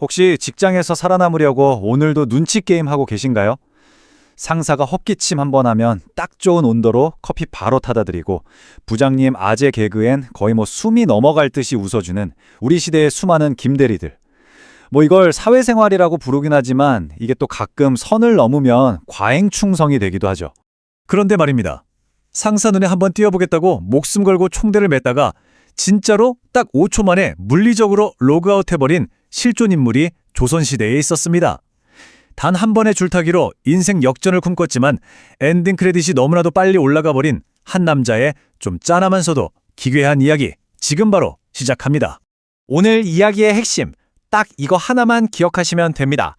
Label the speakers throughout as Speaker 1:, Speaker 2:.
Speaker 1: 혹시 직장에서 살아남으려고 오늘도 눈치 게임 하고 계신가요? 상사가 헛기침 한 번 하면 딱 좋은 온도로 커피 바로 타다 드리고 부장님 아재 개그엔 거의 숨이 넘어갈 듯이 웃어주는 우리 시대의 수많은 김대리들. 이걸 사회생활이라고 부르긴 하지만 이게 또 가끔 선을 넘으면 과잉충성이 되기도 하죠. 그런데 말입니다. 상사 눈에 한번 띄워보겠다고 목숨 걸고 총대를 맸다가 진짜로 딱 5초 만에 물리적으로 로그아웃해버린 실존 인물이 조선시대에 있었습니다. 단 한 번의 줄타기로 인생 역전을 꿈꿨지만 엔딩 크레딧이 너무나도 빨리 올라가 버린 한 남자의 좀 짠하면서도 기괴한 이야기 지금 바로 시작합니다. 오늘 이야기의 핵심 딱 이거 하나만 기억하시면 됩니다.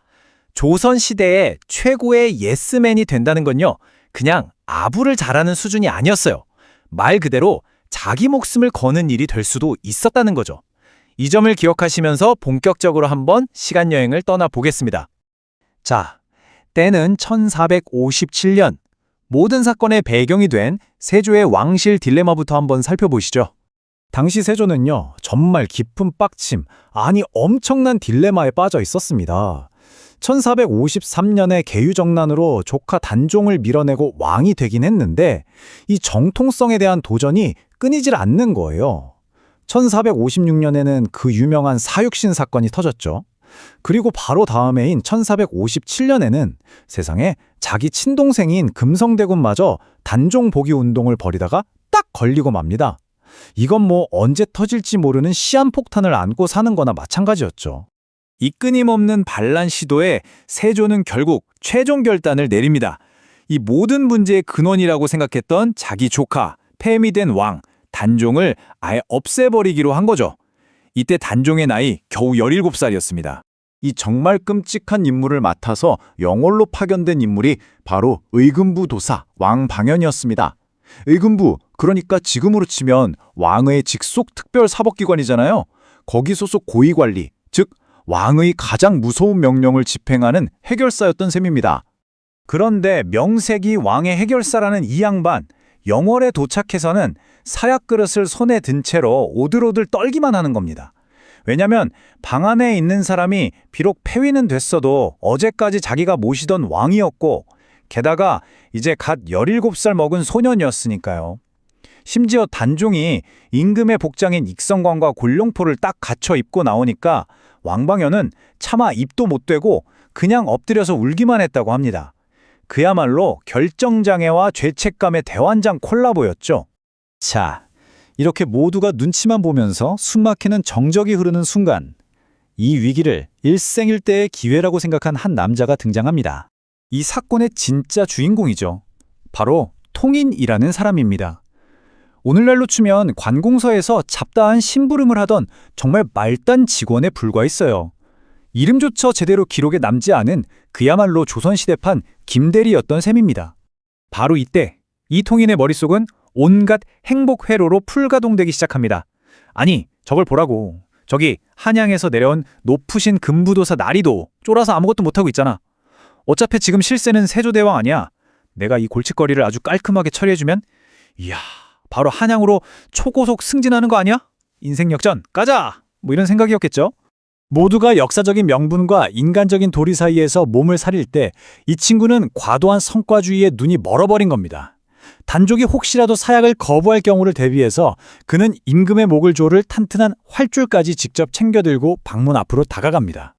Speaker 1: 조선시대의 최고의 예스맨이 된다는 건요, 그냥 아부를 잘하는 수준이 아니었어요. 말 그대로 자기 목숨을 거는 일이 될 수도 있었다는 거죠. 이 점을 기억하시면서 본격적으로 한번 시간여행을 떠나보겠습니다. 자, 때는 1457년. 모든 사건의 배경이 된 세조의 왕실 딜레마부터 한번 살펴보시죠. 당시 세조는요, 정말 깊은 빡침, 아니 엄청난 딜레마에 빠져 있었습니다. 1453년에 계유정난으로 조카 단종을 밀어내고 왕이 되긴 했는데 이 정통성에 대한 도전이 끊이질 않는 거예요. 1456년에는 그 유명한 사육신 사건이 터졌죠. 그리고 바로 다음 해인 1457년에는 세상에 자기 친동생인 금성대군마저 단종 복위 운동을 벌이다가 딱 걸리고 맙니다. 이건 언제 터질지 모르는 시한폭탄을 안고 사는 거나 마찬가지였죠. 이 끊임없는 반란 시도에 세조는 결국 최종 결단을 내립니다. 이 모든 문제의 근원이라고 생각했던 자기 조카, 폐임이 된 왕, 단종을 아예 없애버리기로 한 거죠. 이때 단종의 나이 겨우 17살이었습니다. 이 정말 끔찍한 임무를 맡아서 영월로 파견된 인물이 바로 의금부 도사 왕방연이었습니다. 의금부, 그러니까 지금으로 치면 왕의 직속 특별사법기관이잖아요. 거기 소속 고위관리, 즉 왕의 가장 무서운 명령을 집행하는 해결사였던 셈입니다. 그런데 명색이 왕의 해결사라는 이 양반, 영월에 도착해서는 사약 그릇을 손에 든 채로 오들오들 떨기만 하는 겁니다. 왜냐면 방 안에 있는 사람이 비록 폐위는 됐어도 어제까지 자기가 모시던 왕이었고 게다가 이제 갓 17살 먹은 소년이었으니까요. 심지어 단종이 임금의 복장인 익성관과 곤룡포를 딱 갖춰 입고 나오니까 왕방연은 차마 입도 못 대고 그냥 엎드려서 울기만 했다고 합니다. 그야말로 결정장애와 죄책감의 대환장 콜라보였죠. 자, 이렇게 모두가 눈치만 보면서 숨막히는 정적이 흐르는 순간 이 위기를 일생일대의 기회라고 생각한 한 남자가 등장합니다. 이 사건의 진짜 주인공이죠. 바로 통인이라는 사람입니다. 오늘날로 치면 관공서에서 잡다한 심부름을 하던 정말 말단 직원에 불과했어요. 이름조차 제대로 기록에 남지 않은 그야말로 조선시대판 김대리였던 셈입니다. 바로 이때 이 통인의 머릿속은 온갖 행복 회로로 풀가동되기 시작합니다. 아니, 저걸 보라고. 저기 한양에서 내려온 높으신 금부도사 나리도 쫄아서 아무것도 못하고 있잖아. 어차피 지금 실세는 세조대왕 아니야. 내가 이 골칫거리를 아주 깔끔하게 처리해주면 이야, 바로 한양으로 초고속 승진하는 거 아니야? 인생 역전 가자! 이런 생각이었겠죠. 모두가 역사적인 명분과 인간적인 도리 사이에서 몸을 사릴 때 이 친구는 과도한 성과주의에 눈이 멀어버린 겁니다. 단족이 혹시라도 사약을 거부할 경우를 대비해서 그는 임금의 목을 조를 튼튼한 활줄까지 직접 챙겨들고 방문 앞으로 다가갑니다.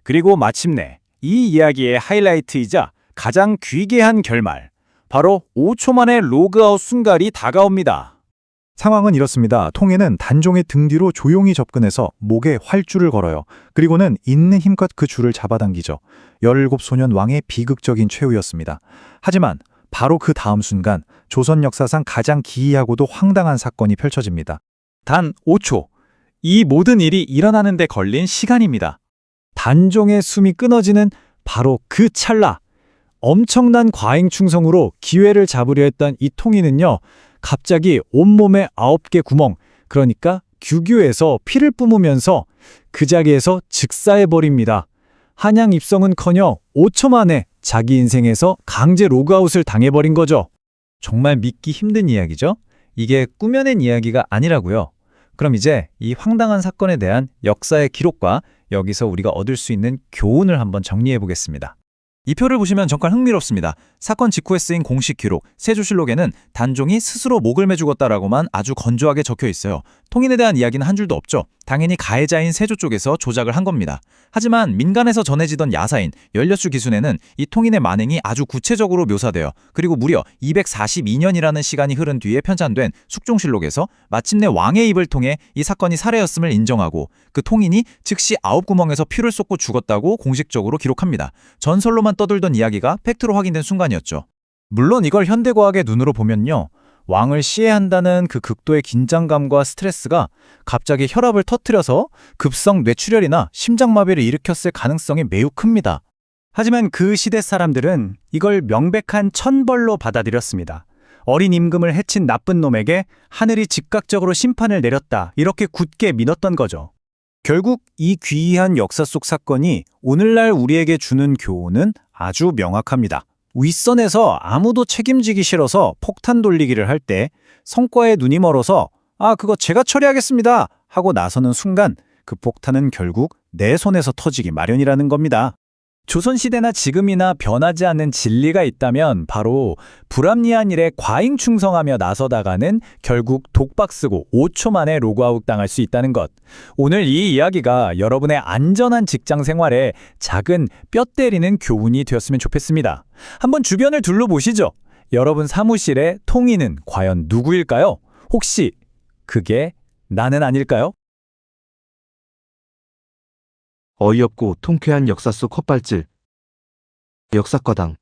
Speaker 1: 그리고 마침내 이 이야기의 하이라이트이자 가장 귀괴한 결말, 바로 5초 만에 로그아웃 순간이 다가옵니다. 상황은 이렇습니다. 통인은 단종의 등 뒤로 조용히 접근해서 목에 활줄을 걸어요. 그리고는 있는 힘껏 그 줄을 잡아당기죠. 17소년 왕의 비극적인 최후였습니다. 하지만 바로 그 다음 순간 조선 역사상 가장 기이하고도 황당한 사건이 펼쳐집니다. 단 5초. 이 모든 일이 일어나는 데 걸린 시간입니다. 단종의 숨이 끊어지는 바로 그 찰나. 엄청난 과잉충성으로 기회를 잡으려 했던 이 통인은요, 갑자기 온몸에 9개 구멍, 그러니까 규교에서 피를 뿜으면서 그 자리에서 즉사해버립니다. 한양 입성은커녕 5초 만에 자기 인생에서 강제 로그아웃을 당해버린 거죠. 정말 믿기 힘든 이야기죠? 이게 꾸며낸 이야기가 아니라고요. 그럼 이제 이 황당한 사건에 대한 역사의 기록과 여기서 우리가 얻을 수 있는 교훈을 한번 정리해 보겠습니다. 이 표를 보시면 정말 흥미롭습니다. 사건 직후에 쓰인 공식 기록, 세조실록에는 단종이 스스로 목을 매 죽었다라고만 아주 건조하게 적혀 있어요. 통인에 대한 이야기는 한 줄도 없죠. 당연히 가해자인 세조 쪽에서 조작을 한 겁니다. 하지만 민간에서 전해지던 야사인 연려수 기순에는 이 통인의 만행이 아주 구체적으로 묘사되어 그리고 무려 242년이라는 시간이 흐른 뒤에 편찬된 숙종실록에서 마침내 왕의 입을 통해 이 사건이 살해였음을 인정하고 그 통인이 즉시 9구멍에서 피를 쏟고 죽었다고 공식적으로 기록합니다. 전설로만 떠돌던 이야기가 팩트로 확인된 순간이었죠. 물론 이걸 현대과학의 눈으로 보면요. 왕을 시해한다는 그 극도의 긴장감과 스트레스가 갑자기 혈압을 터뜨려서 급성 뇌출혈이나 심장마비를 일으켰을 가능성이 매우 큽니다. 하지만 그 시대 사람들은 이걸 명백한 천벌로 받아들였습니다. 어린 임금을 해친 나쁜 놈에게 하늘이 즉각적으로 심판을 내렸다. 이렇게 굳게 믿었던 거죠. 결국 이 귀한 역사 속 사건이 오늘날 우리에게 주는 교훈은 아주 명확합니다. 윗선에서 아무도 책임지기 싫어서 폭탄 돌리기를 할 때 성과에 눈이 멀어서 그거 제가 처리하겠습니다 하고 나서는 순간 그 폭탄은 결국 내 손에서 터지기 마련이라는 겁니다. 조선시대나 지금이나 변하지 않는 진리가 있다면 바로 불합리한 일에 과잉 충성하며 나서다가는 결국 독박 쓰고 5초 만에 로그아웃 당할 수 있다는 것. 오늘 이 이야기가 여러분의 안전한 직장 생활에 작은 뼈 때리는 교훈이 되었으면 좋겠습니다. 한번 주변을 둘러보시죠. 여러분 사무실의 통인은 과연 누구일까요? 혹시 그게 나는 아닐까요?
Speaker 2: 어이없고 통쾌한 역사 속 헛발질. 역사과당.